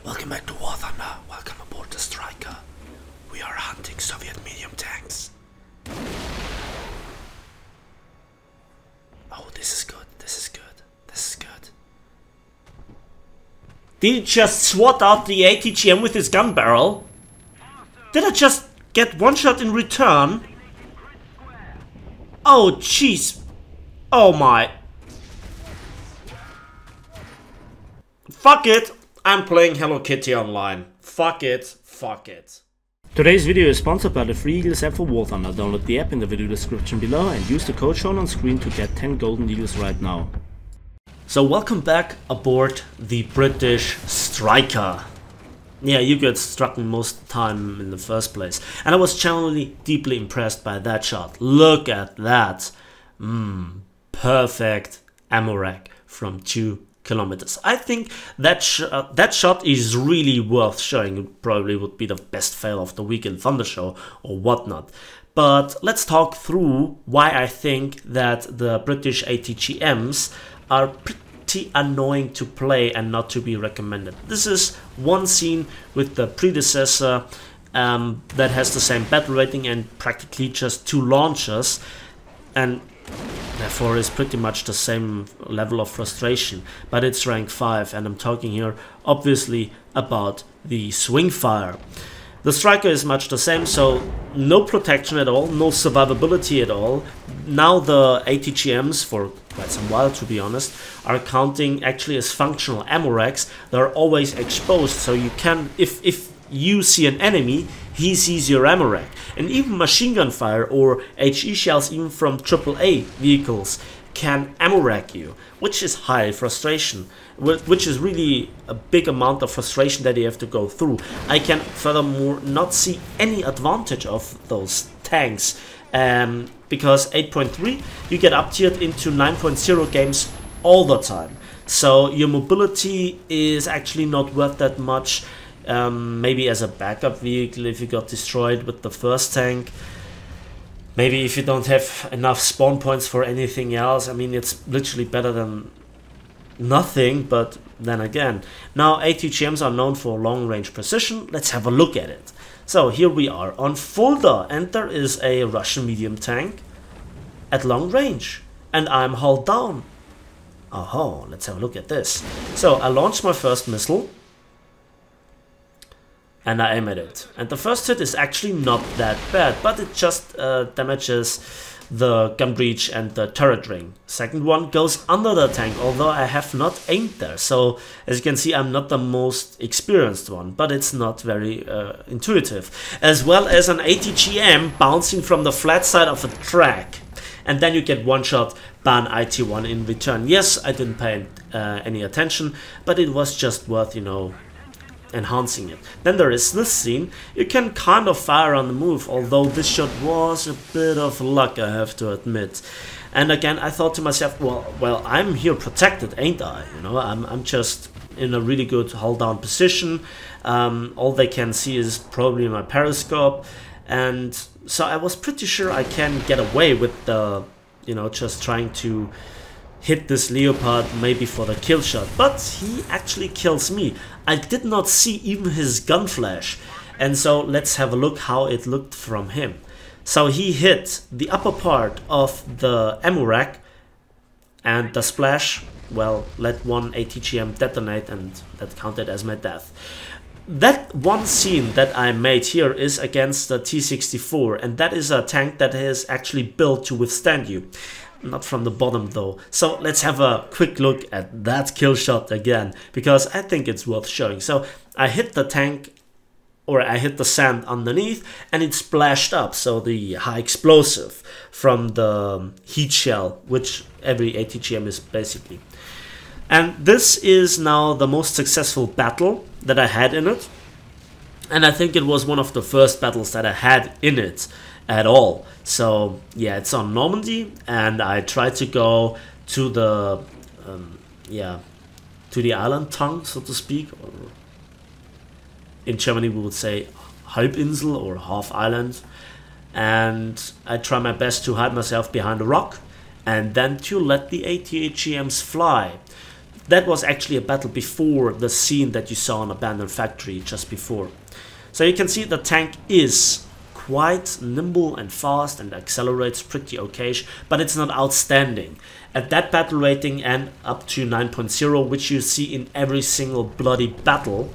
Welcome back to War Thunder. Welcome aboard the Striker. We are hunting Soviet medium tanks. Oh, this is good. This is good. This is good. Did he just swat out the ATGM with his gun barrel? Did I just get one shot in return? Oh, jeez. Oh my. Fuck it. I'm playing Hello Kitty online. Fuck it. Fuck it. Today's video is sponsored by the Free Eagles app for War Thunder. Download the app in the video description below and use the code shown on screen to get 10 golden eagles right now. So welcome back aboard the British Striker. Yeah, you get struck most of the time in the first place. And I was generally deeply impressed by that shot. Look at that. Perfect ammo rack from 2 kilometers. I think that shot is really worth showing. It probably would be the best fail of the week in Thunder Show or whatnot. But let's talk through why I think that the British ATGMs are pretty annoying to play and not to be recommended. This is one scene with the predecessor that has the same battle rating and practically just 2 launchers, and therefore is pretty much the same level of frustration, but it's rank 5, and I'm talking here obviously about the swing fire. The Striker is much the same, so no protection at all, no survivability at all. Now the ATGMs, for quite some while to be honest, are counting actually as functional ammo racks. They're always exposed, so you can, if you see an enemy, he sees your ammo rack. And even machine gun fire or HE shells, even from AAA vehicles, can ammo rack you, which is high frustration, which is really a big amount of frustration that you have to go through. I can furthermore not see any advantage of those tanks, because 8.3 you get up tiered into 9.0 games all the time, so your mobility is actually not worth that much. Maybe as a backup vehicle if you got destroyed with the first tank. Maybe if you don't have enough spawn points for anything else. I mean, it's literally better than nothing, but then again. Now, ATGMs are known for long range precision. Let's have a look at it. So here we are on Fulda, and there is a Russian medium tank at long range, and I'm hulled down. Oh, let's have a look at this. So I launched my first missile, and I aim at it. And the first hit is actually not that bad, but it just damages the gun breech and the turret ring. Second one goes under the tank, although I have not aimed there. So as you can see, I'm not the most experienced one, but it's not very intuitive. As well as an ATGM bouncing from the flat side of a track. And then you get one shot ban IT1 in return. Yes, I didn't pay any attention, but it was just worth, you know, enhancing it. Then there is this scene. You can kind of fire on the move, although this shot was a bit of luck, I have to admit. And again, I thought to myself, well, I'm here protected, ain't I? You know, I'm just in a really good hold down position. All they can see is probably my periscope, and so I was pretty sure I can get away with the, you know, just trying to hit this Leopard maybe for the kill shot, but he actually kills me. I did not see even his gun flash, and so let's have a look how it looked from him. So he hit the upper part of the ammo rack, and the splash, well, let one ATGM detonate, and that counted as my death. That one scene that I made here is against the T-64, and that is a tank that is actually built to withstand you. Not from the bottom though. So let's have a quick look at that kill shot again, because I think it's worth showing. So I hit the tank, or I hit the sand underneath, and it splashed up. So the high explosive from the heat shell, which every ATGM is basically. And this is now the most successful battle that I had in it. And I think it was one of the first battles that I had in it at all. So yeah, it's on Normandy, and I tried to go to the to the island tongue, so to speak, or in Germany we would say Halbinsel or half island, and I try my best to hide myself behind a rock and then to let the ATGMs fly. that was actually a battle before the scene that you saw on Abandoned Factory just before. So you can see the tank is quite nimble and fast and accelerates pretty okay, but it's not outstanding. At that battle rating and up to 9.0, which you see in every single bloody battle,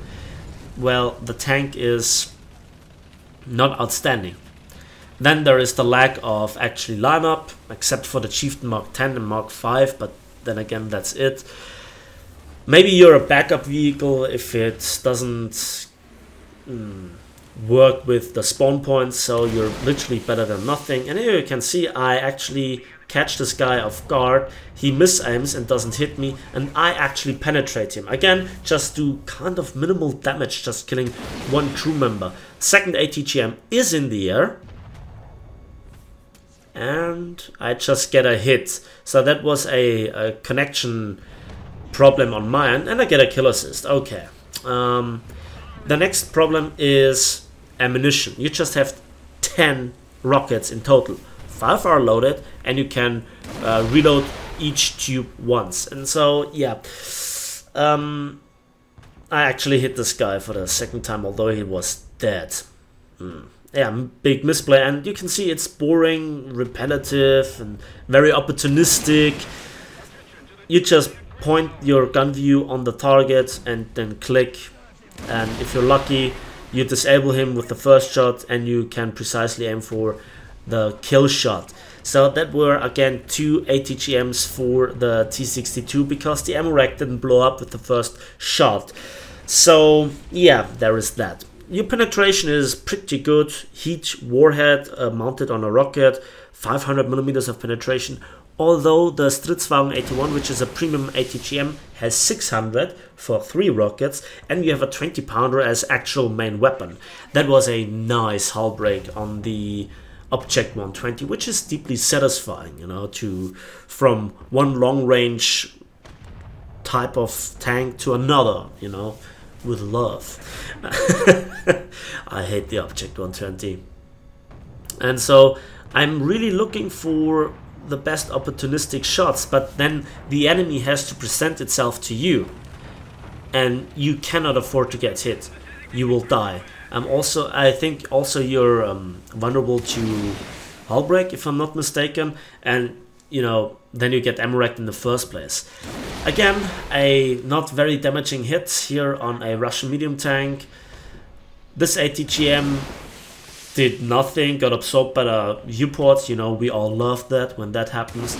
well, the tank is not outstanding. Then there is the lack of actually lineup, except for the Chieftain Mark 10 and Mark 5, but then again, that's it. Maybe you're a backup vehicle if it doesn't work with the spawn points, so you're literally better than nothing. And here you can see I actually catch this guy off guard, he misaims and doesn't hit me, and I actually penetrate him. Again, just do kind of minimal damage, just killing one crew member. Second ATGM is in the air, and I just get a hit. So that was a connection problem on my end, and I get a kill assist. Okay. The next problem is ammunition. You just have 10 rockets in total. 5 are loaded, and you can reload each tube once. And so, yeah, I actually hit this guy for the second time, although he was dead. Yeah, big misplay, and you can see it's boring, repetitive, and very opportunistic. You just point your gun view on the target and then click, and if you're lucky, you disable him with the first shot, and you can precisely aim for the kill shot. So that were again 2 ATGMs for the T62 because the ammo rack didn't blow up with the first shot. So yeah, there is that. Your penetration is pretty good. Heat warhead mounted on a rocket, 500mm of penetration. Although the Stridswagen 81, which is a premium ATGM, has 600 for 3 rockets, and you have a 20-pounder as actual main weapon. That was a nice hull break on the Object 120, which is deeply satisfying, you know, from one long-range type of tank to another, you know, with love. I hate the Object 120. And so I'm really looking for the best opportunistic shots, but then the enemy has to present itself to you, and you cannot afford to get hit. You will die. I think also you're vulnerable to hull break, if I'm not mistaken, and you know, then you get ammo wrecked in the first place. Again, a not very damaging hit here on a Russian medium tank. This ATGM did nothing, got absorbed by the U-ports, you know, we all love that when that happens.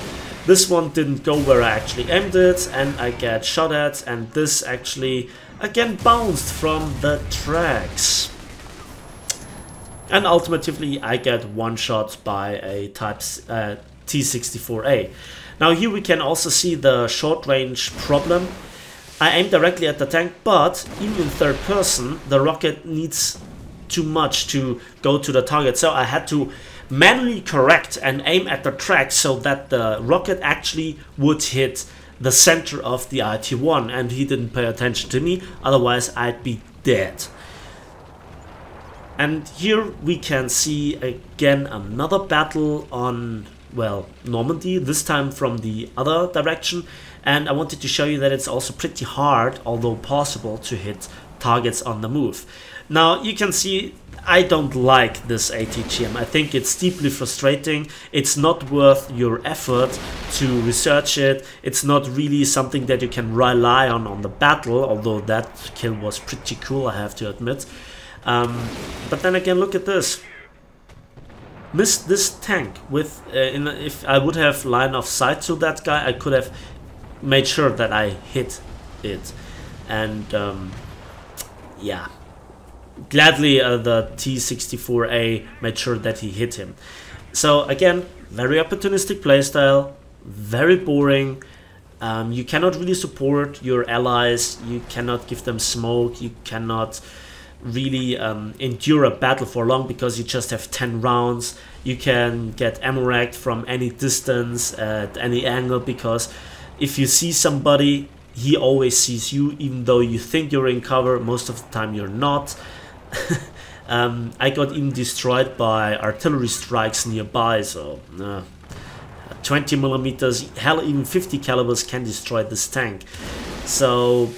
This one didn't go where I actually aimed it, and I get shot at, and this actually again bounced from the tracks. And ultimately I get one shot by a Type T64A. Now here we can also see the short range problem. I aim directly at the tank, but even in third person the rocket needs too much to go to the target, so I had to manually correct and aim at the track so that the rocket actually would hit the center of the IT-1, and he didn't pay attention to me, otherwise I'd be dead. And here we can see again another battle on, well, Normandy, this time from the other direction, and I wanted to show you that it's also pretty hard, although possible, to hit targets on the move. Now you can see I don't like this ATGM. I think it's deeply frustrating. It's not worth your effort to research it. It's not really something that you can rely on the battle, although that kill was pretty cool, I have to admit. But then again, look at this. Missed this tank with if I would have line of sight to that guy, I could have made sure that I hit it. And yeah, gladly the T64A made sure that he hit him. So again, very opportunistic playstyle, very boring. You cannot really support your allies, you cannot give them smoke, you cannot really endure a battle for long because you just have 10 rounds. You can get ammo racked from any distance, at any angle, because if you see somebody, he always sees you, even though you think you're in cover. Most of the time you're not. I got even destroyed by artillery strikes nearby, so 20mm, hell, even 50 calibers can destroy this tank. So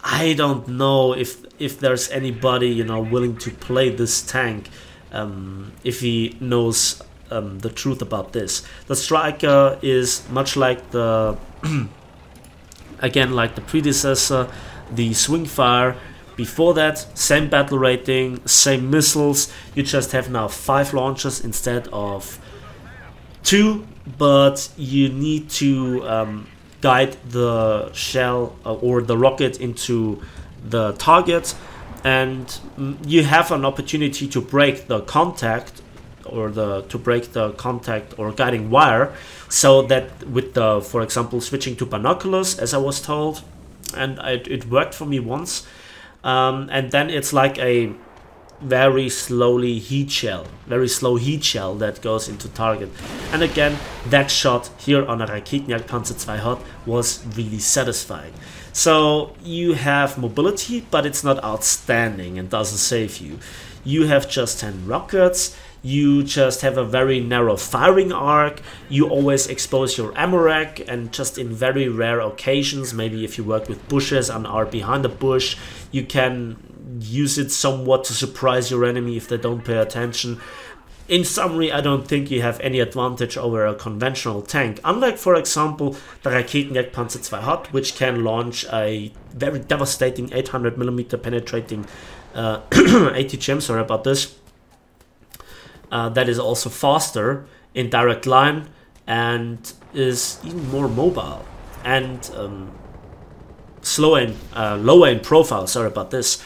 I don't know if there's anybody, you know, willing to play this tank if he knows the truth about this. The Striker is much like the again, like the predecessor, the Swing Fire. Before that, same battle rating, same missiles. You just have now 5 launchers instead of 2, but you need to guide the shell or the rocket into the target, and you have an opportunity to break the contact or or guiding wire, so that with the, for example, switching to binoculars, as I was told, and it worked for me once, and then it's like a very slow heat shell that goes into target. And again, that shot here on a Raketenjagdpanzer 2 Hot was really satisfying. So you have mobility, but it's not outstanding and doesn't save you. You have just 10 rockets, you just have a very narrow firing arc, you always expose your ammo rack, and just in very rare occasions, maybe if you work with bushes and are behind a bush, you can use it somewhat to surprise your enemy if they don't pay attention. In summary, I don't think you have any advantage over a conventional tank, unlike, for example, the Raketenjagdpanzer 2 Hot, which can launch a very devastating 800mm penetrating ATGM, sorry about this, that is also faster in direct line and is even more mobile and lower in profile, sorry about this.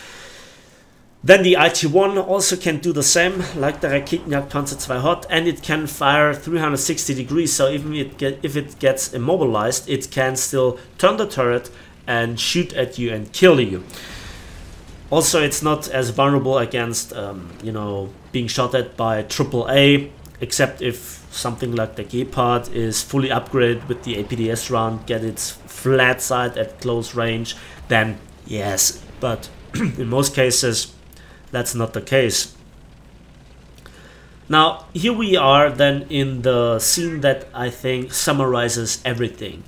Then the IT-1 also can do the same, like the Raketenjagdpanzer 2 Hot, and it can fire 360 degrees, so even if it gets immobilized, it can still turn the turret and shoot at you and kill you. Also, it's not as vulnerable against, you know, being shot at by AAA, except if something like the Gepard is fully upgraded with the APDS round, get its flat sight at close range, then yes, but in most cases that's not the case. Now here we are then in the scene that I think summarizes everything.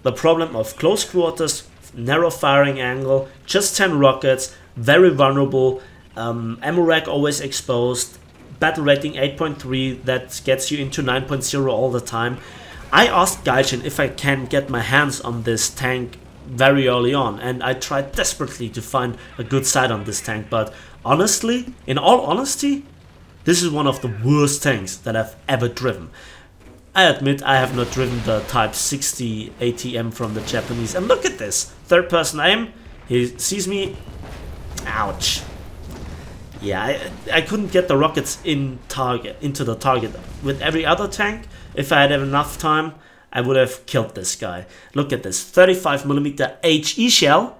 The problem of close quarters, narrow firing angle, just 10 rockets, very vulnerable, ammo rack always exposed, battle rating 8.3 that gets you into 9.0 all the time. I asked Gaijin if I can get my hands on this tank very early on, and I tried desperately to find a good sight on this tank, but honestly, in all honesty, this is one of the worst tanks that I've ever driven. I admit I have not driven the Type 60 ATM from the Japanese, and look at this, third person aim, he sees me, ouch. Yeah, I couldn't get the rockets into the target. With every other tank, if I had enough time, I would have killed this guy. Look at this, 35mm HE shell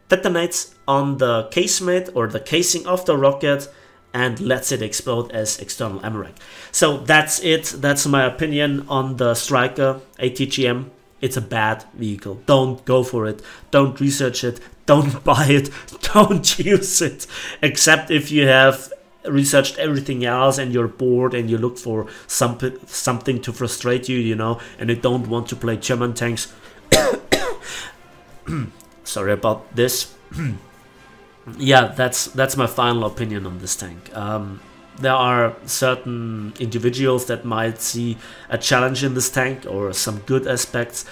detonates on the casemate or the casing of the rocket and lets it explode as external ammo rack. So that's it, that's my opinion on the Striker ATGM. It's a bad vehicle, don't go for it, don't research it, don't buy it, don't use it, except if you have researched everything else and you're bored and you look for something to frustrate you, you know, and you don't want to play German tanks. Sorry about this. Yeah, that's my final opinion on this tank. There are certain individuals that might see a challenge in this tank or some good aspects.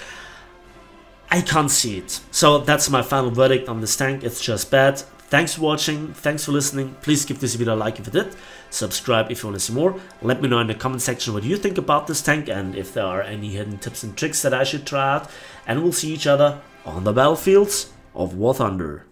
I can't see it. So that's my final verdict on this tank. It's just bad. Thanks for watching. Thanks for listening. Please give this video a like if you did. Subscribe if you want to see more. Let me know in the comment section what you think about this tank and if there are any hidden tips and tricks that I should try out. And we'll see each other on the battlefields of War Thunder.